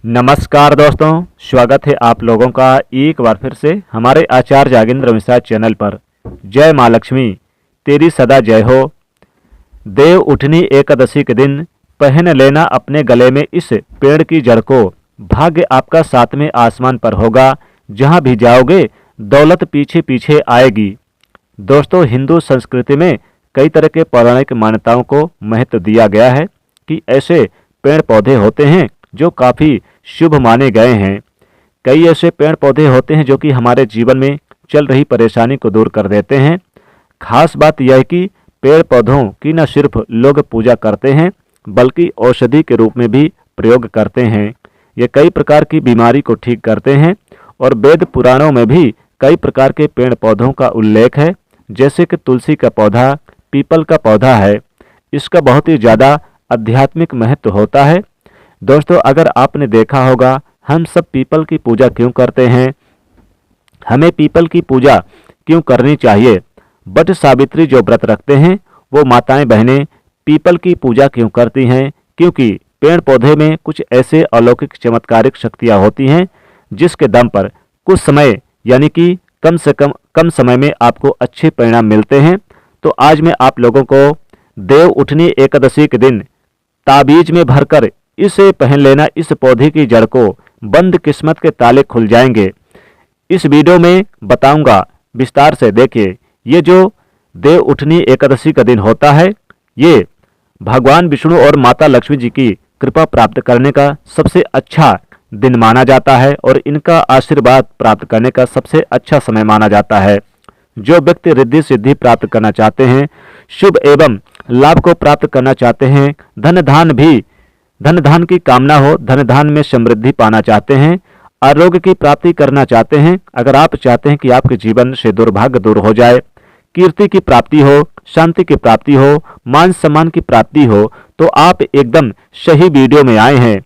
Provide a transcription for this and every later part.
नमस्कार दोस्तों, स्वागत है आप लोगों का एक बार फिर से हमारे आचार्य जागेंद्र मिश्रा चैनल पर। जय माँ लक्ष्मी, तेरी सदा जय हो। देव उठनी एकादशी के दिन पहन लेना अपने गले में इस पेड़ की जड़ को। भाग्य आपका सातवें आसमान पर होगा, जहाँ भी जाओगे दौलत पीछे पीछे आएगी। दोस्तों, हिंदू संस्कृति में कई तरह के पौराणिक मान्यताओं को महत्व दिया गया है कि ऐसे पेड़ पौधे होते हैं जो काफ़ी शुभ माने गए हैं। कई ऐसे पेड़ पौधे होते हैं जो कि हमारे जीवन में चल रही परेशानी को दूर कर देते हैं। खास बात यह है कि पेड़ पौधों की न सिर्फ लोग पूजा करते हैं बल्कि औषधि के रूप में भी प्रयोग करते हैं। ये कई प्रकार की बीमारी को ठीक करते हैं और वेद पुराणों में भी कई प्रकार के पेड़ पौधों का उल्लेख है, जैसे कि तुलसी का पौधा, पीपल का पौधा है। इसका बहुत ही ज़्यादा आध्यात्मिक महत्व होता है। दोस्तों, अगर आपने देखा होगा हम सब पीपल की पूजा क्यों करते हैं, हमें पीपल की पूजा क्यों करनी चाहिए। बट सावित्री जो व्रत रखते हैं वो माताएं बहनें पीपल की पूजा क्यों करती हैं, क्योंकि पेड़ पौधे में कुछ ऐसे अलौकिक चमत्कारिक शक्तियां होती हैं जिसके दम पर कुछ समय यानी कि कम से कम समय में आपको अच्छे परिणाम मिलते हैं। तो आज मैं आप लोगों को देव उठनी एकादशी के दिन ताबीज में भरकर इसे पहन लेना, इस पौधे की जड़ को बंद किस्मत के ताले खुल जाएंगे। इस वीडियो में बताऊंगा विस्तार से। देखिए, ये जो देव उठनी एकादशी का दिन होता है, ये भगवान विष्णु और माता लक्ष्मी जी की कृपा प्राप्त करने का सबसे अच्छा दिन माना जाता है और इनका आशीर्वाद प्राप्त करने का सबसे अच्छा समय माना जाता है। जो व्यक्ति रिद्धि सिद्धि प्राप्त करना चाहते हैं, शुभ एवं लाभ को प्राप्त करना चाहते हैं, धन धान की कामना हो, धन धान में समृद्धि पाना चाहते हैं, आरोग्य की प्राप्ति करना चाहते हैं, अगर आप चाहते हैं कि आपके जीवन से दुर्भाग्य दूर हो जाए, कीर्ति की प्राप्ति हो, शांति की प्राप्ति हो, मान सम्मान की प्राप्ति हो, तो आप एकदम सही वीडियो में आए हैं।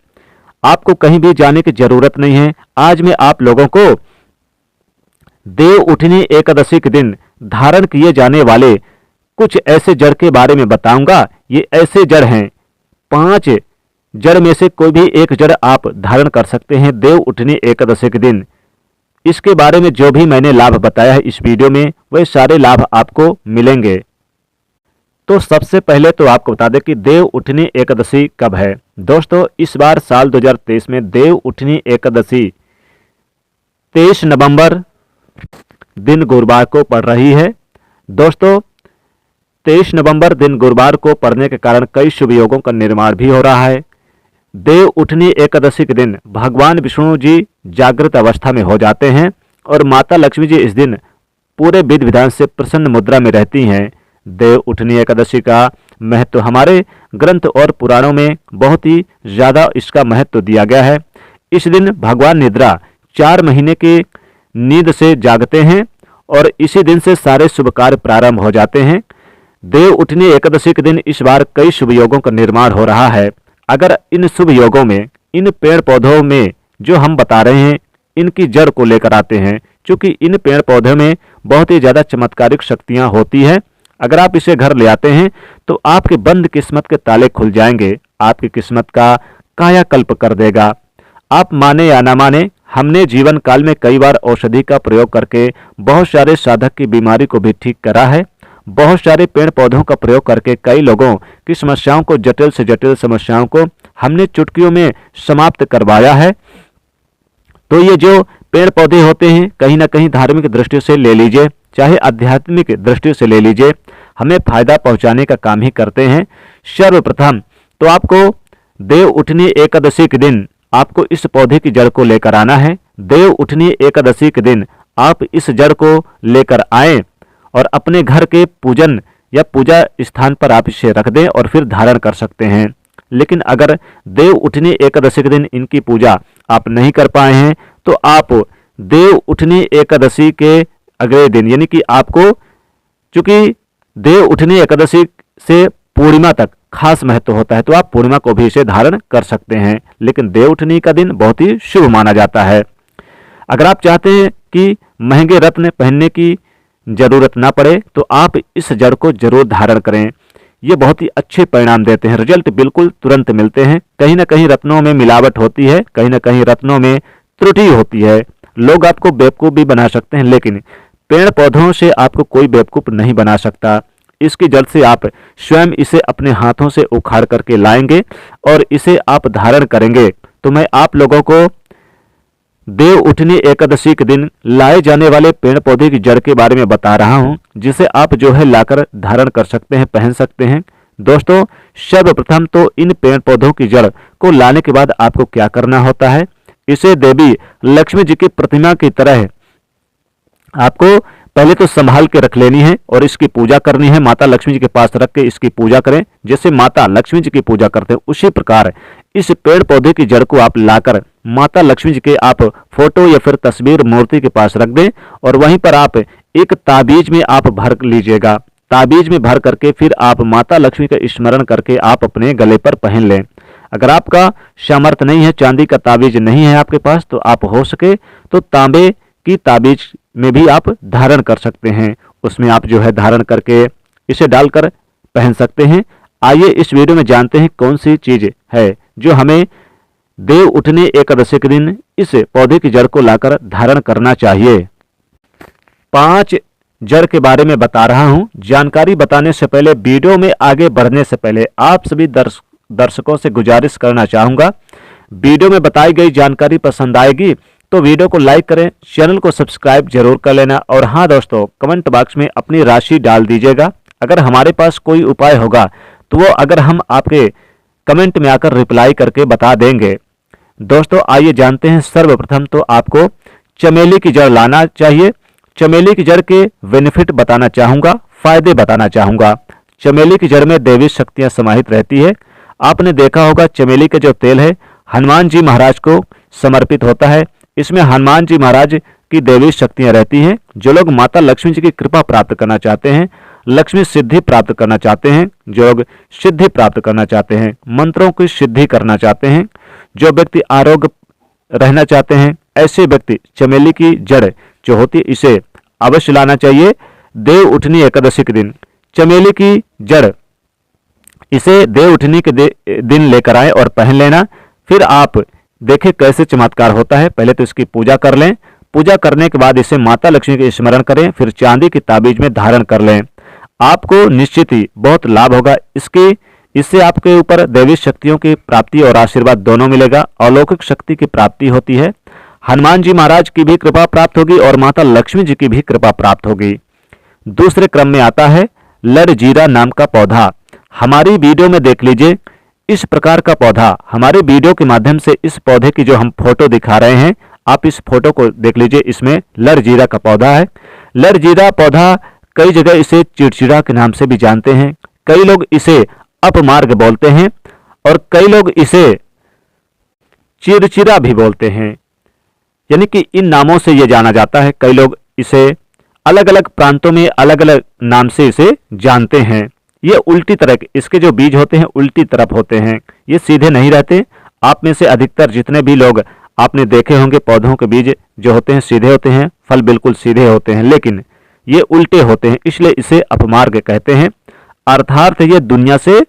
आपको कहीं भी जाने की जरूरत नहीं है। आज मैं आप लोगों को देव उठनी एकादशी के दिन धारण किए जाने वाले कुछ ऐसे जड़ के बारे में बताऊंगा। ये ऐसे जड़ हैं, 5 जड़ में से कोई भी एक जड़ आप धारण कर सकते हैं देव उठनी एकादशी के दिन। इसके बारे में जो भी मैंने लाभ बताया है इस वीडियो में, वह सारे लाभ आपको मिलेंगे। तो सबसे पहले तो आपको बता दें कि देव उठनी एकादशी कब है। दोस्तों, इस बार साल 2023 में देव उठनी एकादशी 23 नवंबर दिन गुरुवार को पड़ रही है। दोस्तों, 23 नवंबर दिन गुरुवार को पड़ने के कारण कई शुभ योगों का निर्माण भी हो रहा है। देव उठनी एकादशी के दिन भगवान विष्णु जी जागृत अवस्था में हो जाते हैं और माता लक्ष्मी जी इस दिन पूरे विधि विधान से प्रसन्न मुद्रा में रहती हैं। देव उठनी एकादशी का महत्व हमारे ग्रंथ और पुराणों में बहुत ही ज़्यादा इसका महत्व दिया गया है। इस दिन भगवान निद्रा 4 महीने की नींद से जागते हैं और इसी दिन से सारे शुभ कार्य प्रारंभ हो जाते हैं। देव उठनी एकादशी के दिन इस बार कई शुभ योगों का निर्माण हो रहा है। अगर इन शुभ योगों में इन पेड़ पौधों में जो हम बता रहे हैं इनकी जड़ को लेकर आते हैं, क्योंकि इन पेड़ पौधों में बहुत ही ज़्यादा चमत्कारिक शक्तियां होती हैं। अगर आप इसे घर ले आते हैं तो आपके बंद किस्मत के ताले खुल जाएंगे, आपकी किस्मत का कायाकल्प कर देगा। आप माने या ना माने, हमने जीवन काल में कई बार औषधि का प्रयोग करके बहुत सारे साधक की बीमारी को भी ठीक करा है। बहुत सारे पेड़ पौधों का प्रयोग करके कई लोगों की समस्याओं को, जटिल से जटिल समस्याओं को हमने चुटकियों में समाप्त करवाया है। तो ये जो पेड़ पौधे होते हैं, कहीं ना कहीं धार्मिक दृष्टि से ले लीजिए, चाहे आध्यात्मिक दृष्टि से ले लीजिए, हमें फायदा पहुंचाने का काम ही करते हैं। सर्वप्रथम तो आपको देव उठनी एकादशी के दिन आपको इस पौधे की जड़ को लेकर आना है। देव उठनी एकादशी के दिन आप इस जड़ को लेकर आएं और अपने घर के पूजन या पूजा स्थान पर आप इसे रख दें और फिर धारण कर सकते हैं। लेकिन अगर देव उठनी एकादशी के दिन इनकी पूजा आप नहीं कर पाए हैं तो आप देव उठनी एकादशी के अगले दिन, यानी कि आपको, चूंकि देव उठनी एकादशी से पूर्णिमा तक खास महत्व होता है, तो आप पूर्णिमा को भी इसे धारण कर सकते हैं। लेकिन देव उठनी का दिन बहुत ही शुभ माना जाता है। अगर आप चाहते हैं कि महंगे रत्न पहनने की जरूरत ना पड़े तो आप इस जड़ को जरूर धारण करें। ये बहुत ही अच्छे परिणाम देते हैं, रिजल्ट बिल्कुल तुरंत मिलते हैं। कहीं ना कहीं रत्नों में मिलावट होती है, कहीं ना कहीं रत्नों में त्रुटि होती है, लोग आपको बेवकूफ़ भी बना सकते हैं, लेकिन पेड़ पौधों से आपको कोई बेवकूफ़ नहीं बना सकता। इसकी जड़ से आप स्वयं इसे अपने हाथों से उखाड़ करके लाएंगे और इसे आप धारण करेंगे। तो मैं आप लोगों को देव उठनी एकादशी के दिन लाए जाने वाले पेड़ पौधे की जड़ के बारे में बता रहा हूं, जिसे आप जो है लाकर धारण कर सकते हैं, पहन सकते हैं। दोस्तों, सर्वप्रथम तो इन पेड़ पौधों की जड़ को लाने के बाद आपको क्या करना होता है, इसे देवी लक्ष्मी जी की प्रतिमा की तरह आपको पहले तो संभाल के रख लेनी है और इसकी पूजा करनी है। माता लक्ष्मी जी के पास रख के इसकी पूजा करें, जैसे माता लक्ष्मी जी की पूजा करते हैं उसी प्रकार इस पेड़ पौधे की जड़ को आप लाकर माता लक्ष्मी जी के आप फोटो या फिर तस्वीर मूर्ति के पास रख दें और वहीं पर आप एक ताबीज में आप भर लीजिएगा। ताबीज में भर करके फिर आप माता लक्ष्मी का स्मरण करके आप अपने गले पर पहन लें। अगर आपका सामर्थ्य नहीं है, चांदी का ताबीज नहीं है आपके पास, तो आप हो सके तो तांबे की ताबीज में भी आप धारण कर सकते हैं, उसमें आप जो है धारण करके इसे डालकर पहन सकते हैं। आइए इस वीडियो में जानते हैं कौन सी चीज है जो हमें देव उठनी एकादशी के दिन इस पौधे की जड़ को लाकर धारण करना चाहिए। 5 जड़ के बारे में बता रहा हूं। जानकारी बताने से पहले, वीडियो में आगे बढ़ने से पहले आप सभी दर्शकों से गुजारिश करना चाहूंगा, वीडियो में बताई गई जानकारी पसंद आएगी तो वीडियो को लाइक करें, चैनल को सब्सक्राइब जरूर कर लेना और हाँ दोस्तों, कमेंट बॉक्स में अपनी राशि डाल दीजिएगा। अगर हमारे पास कोई उपाय होगा तो वो अगर हम आपके कमेंट में आकर रिप्लाई करके बता देंगे। दोस्तों, आइए जानते हैं। सर्वप्रथम तो आपको चमेली की जड़ लाना चाहिए। चमेली की जड़ के बेनिफिट बताना चाहूंगा, फायदे बताना चाहूंगा। चमेली की जड़ में दैवी शक्तियां समाहित रहती है। आपने देखा होगा चमेली का जो तेल है हनुमान जी महाराज को समर्पित होता है। इसमें हनुमान जी महाराज की दैवी शक्तियां रहती हैं। जो लोग माता लक्ष्मी जी की कृपा प्राप्त करना चाहते हैं, लक्ष्मी सिद्धि प्राप्त करना चाहते हैं, जो लोग सिद्धि प्राप्त करना चाहते हैं, मंत्रों की सिद्धि करना चाहते हैं, जो व्यक्ति आरोग्य रहना चाहते हैं, ऐसे व्यक्ति चमेली की जड़ जो होती है इसे अवश्य लाना चाहिए देव उठनी एकादशी के दिन। चमेली की जड़ इसे देव उठनी के दिन लेकर आए और पहन लेना। फिर आप देखें कैसे चमत्कार होता है। पहले तो इसकी पूजा कर लें, पूजा करने के बाद इसे माता लक्ष्मी के स्मरण करें, फिर चांदी की ताबीज में धारण कर लें। आपको निश्चित ही बहुत लाभ होगा। इससे आपके ऊपर दैवी शक्तियों की प्राप्ति और आशीर्वाद दोनों मिलेगा। अलौकिक शक्ति की प्राप्ति होती है। हनुमान जी महाराज की भी कृपा प्राप्त होगी और माता लक्ष्मी जी की भी कृपा प्राप्त होगी। दूसरे क्रम में आता है लड़जीरा नाम का पौधा। हमारी वीडियो में देख लीजिए, इस प्रकार का पौधा हमारे वीडियो के माध्यम से इस पौधे की जो हम फोटो दिखा रहे हैं, आप इस फोटो को देख लीजिए। इसमें लड़जीरा का पौधा है। लड़जीरा पौधा कई जगह इसे चिड़चिड़ा के नाम से भी जानते हैं, कई लोग इसे अपमार्ग बोलते हैं और कई लोग इसे चिड़चिड़ा भी बोलते हैं, यानी कि इन नामों से यह जाना जाता है। कई लोग इसे अलग अलग प्रांतों में अलग अलग नाम से इसे जानते हैं। ये उल्टी तरह के इसके जो बीज होते हैं उल्टी तरफ होते हैं, ये सीधे नहीं रहते। आप में से अधिकतर जितने भी लोग आपने देखे होंगे पौधों के बीज जो होते हैं सीधे होते हैं, फल बिल्कुल सीधे होते हैं, लेकिन ये उल्टे होते हैं, इसलिए इसे अपमार्ग कहते हैं। अर्थात ये दुनिया से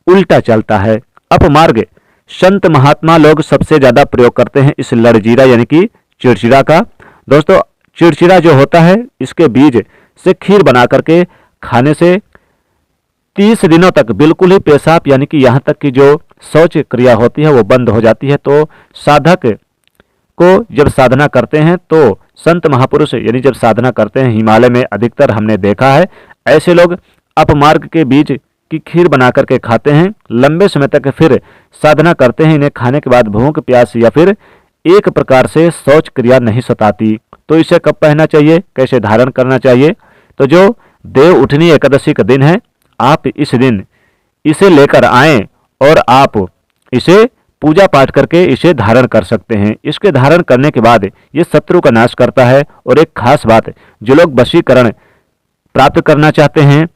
उल्टा चलता है। अपमार्ग संत महात्मा लोग सबसे ज्यादा प्रयोग करते हैं इस लड़जीरा यानी कि चिड़चिड़ा का। दोस्तों, चिड़चिड़ा जो होता है इसके बीज से खीर बना करके खाने से 30 दिनों तक बिल्कुल ही पेशाब यानी कि यहाँ तक कि जो शौच क्रिया होती है वो बंद हो जाती है। तो साधक को जब साधना करते हैं तो संत महापुरुष यानी जब साधना करते हैं, हिमालय में अधिकतर हमने देखा है ऐसे लोग अपमार्ग के बीज की खीर बना करके खाते हैं, लंबे समय तक फिर साधना करते हैं। इन्हें खाने के बाद भूख प्यास या फिर एक प्रकार से शौच क्रिया नहीं सताती। तो इसे कब पहनना चाहिए, कैसे धारण करना चाहिए? तो जो देव उठनी एकादशी का दिन है, आप इस दिन इसे लेकर आएं और आप इसे पूजा पाठ करके इसे धारण कर सकते हैं। इसके धारण करने के बाद ये शत्रु का नाश करता है। और एक खास बात, जो लोग वशीकरण प्राप्त करना चाहते हैं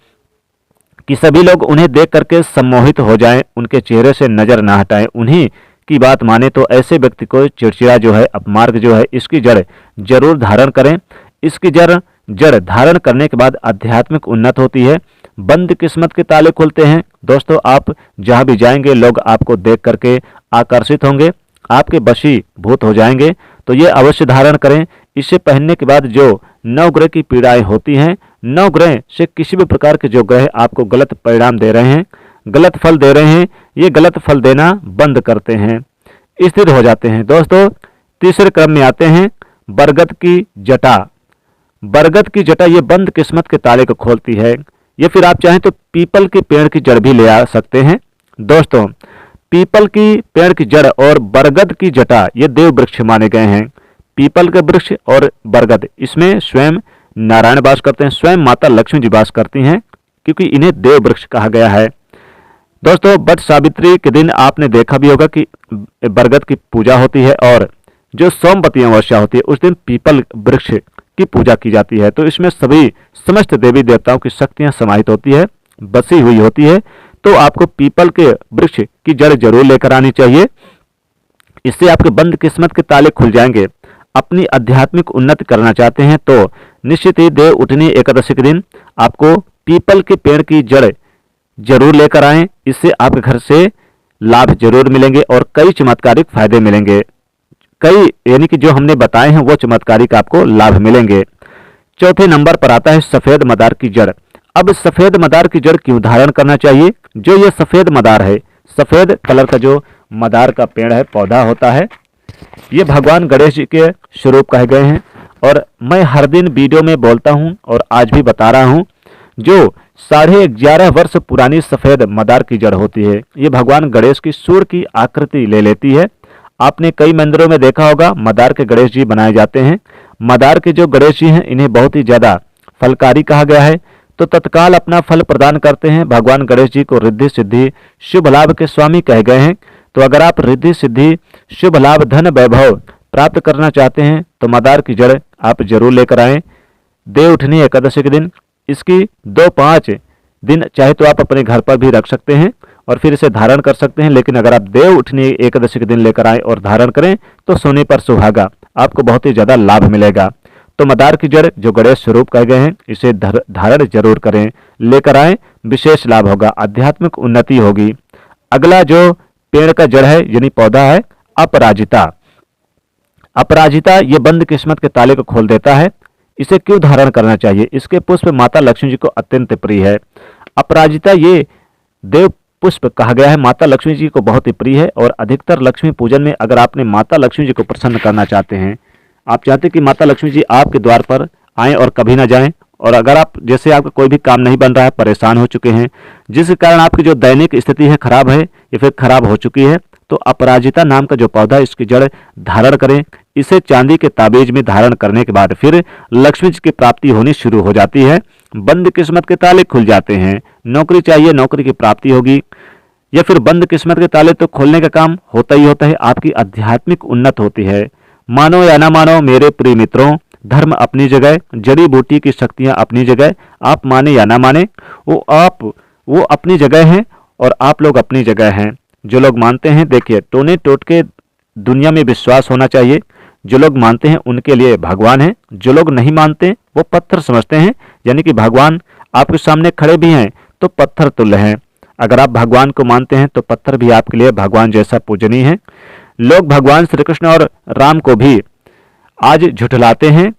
कि सभी लोग उन्हें देख करके सम्मोहित हो जाएं, उनके चेहरे से नजर ना हटाएं, उन्हीं की बात माने, तो ऐसे व्यक्ति को चिड़चिड़ा जो है, अपमार्ग जो है, इसकी जड़ जरूर धारण करें। इसकी जड़ धारण करने के बाद आध्यात्मिक उन्नत होती है। बंद किस्मत के ताले खुलते हैं। दोस्तों, आप जहां भी जाएंगे लोग आपको देख करके आकर्षित होंगे, आपके वशीभूत हो जाएंगे। तो ये अवश्य धारण करें। इसे पहनने के बाद जो नवग्रह की पीड़ाएं होती हैं, नवग्रह से किसी भी प्रकार के जो ग्रह आपको गलत परिणाम दे रहे हैं, गलत फल दे रहे हैं, ये गलत फल देना बंद करते हैं, स्थिर हो जाते हैं। दोस्तों, तीसरे क्रम में आते हैं बरगद की जटा। बरगद की जटा ये बंद किस्मत के ताले को खोलती है। ये फिर आप चाहें तो पीपल के पेड़ की जड़ भी ले आ सकते हैं। दोस्तों, पीपल की पेड़ की जड़ और बरगद की जटा ये देव वृक्ष माने गए हैं। पीपल के वृक्ष और बरगद, इसमें स्वयं नारायण वास करते हैं, स्वयं माता लक्ष्मी जी वास करती हैं, क्योंकि इन्हें देव वृक्ष कहा गया है। दोस्तों, वट सावित्री के दिन आपने देखा भी होगा कि बरगद की पूजा होती है, और जो सोमवती अमावस्या होती है उस दिन पीपल वृक्ष की पूजा की जाती है। तो इसमें सभी समस्त देवी देवताओं की शक्तियां समाहित होती है, बसी हुई होती है। तो आपको पीपल के वृक्ष की जड़ जरूर लेकर आनी चाहिए। इससे आपके बंद किस्मत के ताले खुल जाएंगे। अपनी आध्यात्मिक उन्नति करना चाहते हैं तो निश्चित ही देव उठनी एकादशी के दिन आपको पीपल के पेड़ की जड़ जरूर लेकर आएं। इससे आपके घर से लाभ जरूर मिलेंगे और कई चमत्कारिक फायदे मिलेंगे। कई यानी कि जो हमने बताए हैं वो चमत्कारिक आपको लाभ मिलेंगे। चौथे नंबर पर आता है सफेद मदार की जड़। अब सफेद मदार की जड़ क्यों धारण करना चाहिए? जो ये सफेद मदार है, सफेद कलर का जो मदार का पेड़ है, पौधा होता है, ये भगवान गणेश जी के स्वरूप कहे गए हैं। और मैं हर दिन वीडियो में बोलता हूं और आज भी बता रहा हूं, जो 11.5 वर्ष पुरानी सफेद मदार की जड़ होती है, ये भगवान गणेश की सूर्य की आकृति ले लेती है। आपने कई मंदिरों में देखा होगा मदार के गणेश जी बनाए जाते हैं। मदार के जो गणेश जी हैं इन्हें बहुत ही ज्यादा फलकारी कहा गया है, तो तत्काल अपना फल प्रदान करते हैं। भगवान गणेश जी को रिद्धि सिद्धि शुभ लाभ के स्वामी कहे गए हैं। तो अगर आप रिद्धि सिद्धि शुभ लाभ धन वैभव प्राप्त करना चाहते हैं तो मदार की जड़ आप जरूर लेकर आएं देव उठनी एकादशी के दिन। इसकी 2-5 दिन चाहे तो आप अपने घर पर भी रख सकते हैं और फिर इसे धारण कर सकते हैं। लेकिन अगर आप देव उठनी एकादशी के दिन लेकर आएं और धारण करें तो सोने पर सुहागा, आपको बहुत ही ज्यादा लाभ मिलेगा। तो मदार की जड़ जो गणेश स्वरूप कहे गए हैं, इसे धारण जरूर करें, लेकर आएं, विशेष लाभ होगा, आध्यात्मिक उन्नति होगी। अगला जो पेड़ का जड़ है यानी पौधा है अपराजिता। अपराजिता ये बंद किस्मत के ताले को खोल देता है। इसे क्यों धारण करना चाहिए? इसके पुष्प माता लक्ष्मी जी को अत्यंत प्रिय है। अपराजिता ये देव पुष्प कहा गया है, माता लक्ष्मी जी को बहुत ही प्रिय है। और अधिकतर लक्ष्मी पूजन में अगर आपने माता लक्ष्मी जी को प्रसन्न करना चाहते हैं, आप चाहते हैं कि माता लक्ष्मी जी आपके द्वार पर आएं और कभी ना जाएं, और अगर आप जैसे आपका कोई भी काम नहीं बन रहा है, परेशान हो चुके हैं, जिस कारण आपकी जो दैनिक स्थिति है खराब है या फिर खराब हो चुकी है, तो अपराजिता नाम का जो पौधा है इसकी जड़ धारण करें। इसे चांदी के ताबीज में धारण करने के बाद फिर लक्ष्मी जी की प्राप्ति होनी शुरू हो जाती है। बंद किस्मत के ताले खुल जाते हैं। नौकरी चाहिए, नौकरी की प्राप्ति होगी, या फिर बंद किस्मत के ताले तो खोलने का काम होता ही होता है। आपकी आध्यात्मिक उन्नत होती है। मानो या ना मानो मेरे प्रिय मित्रों, धर्म अपनी जगह, जड़ी बूटी की शक्तियां अपनी जगह, आप माने या ना माने वो अपनी जगह हैं और आप लोग अपनी जगह हैं। जो लोग मानते हैं, देखिए टोने टोटके दुनिया में विश्वास होना चाहिए। जो लोग मानते हैं उनके लिए भगवान है, जो लोग नहीं मानते वो पत्थर समझते हैं। यानी कि भगवान आपके सामने खड़े भी हैं तो पत्थर तुल्य हैं। अगर आप भगवान को मानते हैं तो पत्थर भी आपके लिए भगवान जैसा पूजनीय है। लोग भगवान श्री कृष्ण और राम को भी आज झुठलाते हैं।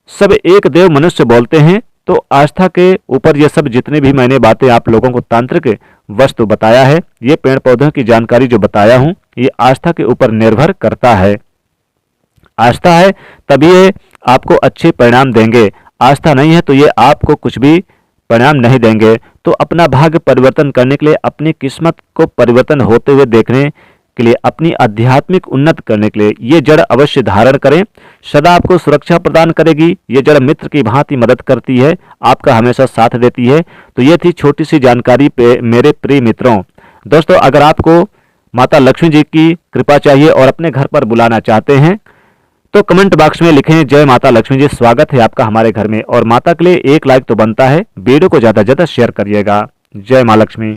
सब एक देव मनुष्य बोलते हैं। तो आस्था के ऊपर ये सब जितने भी मैंने बातें आप लोगों को तांत्रिक वस्तु बताया है, ये पेड़ पौधों की जानकारी जो बताया हूं, ये आस्था के ऊपर निर्भर करता है। आस्था है तभी ये आपको अच्छे परिणाम देंगे, आस्था नहीं है तो ये आपको कुछ भी परिणाम नहीं देंगे। तो अपना भाग्य परिवर्तन करने के लिए, अपनी किस्मत को परिवर्तन होते हुए देखने के लिए, अपनी आध्यात्मिक उन्नत करने के लिए ये जड़ अवश्य धारण करें। सदा आपको सुरक्षा प्रदान करेगी। ये जड़ मित्र की भांति मदद करती है, आपका हमेशा साथ देती है। तो ये थी छोटी सी जानकारी पे मेरे प्रिय मित्रों। दोस्तों, अगर आपको माता लक्ष्मी जी की कृपा चाहिए और अपने घर पर बुलाना चाहते हैं तो कमेंट बॉक्स में लिखें जय माता लक्ष्मी जी, स्वागत है आपका हमारे घर में। और माता के लिए एक लाइक तो बनता है। वीडियो को ज्यादा से ज्यादा शेयर करिएगा। जय मां लक्ष्मी।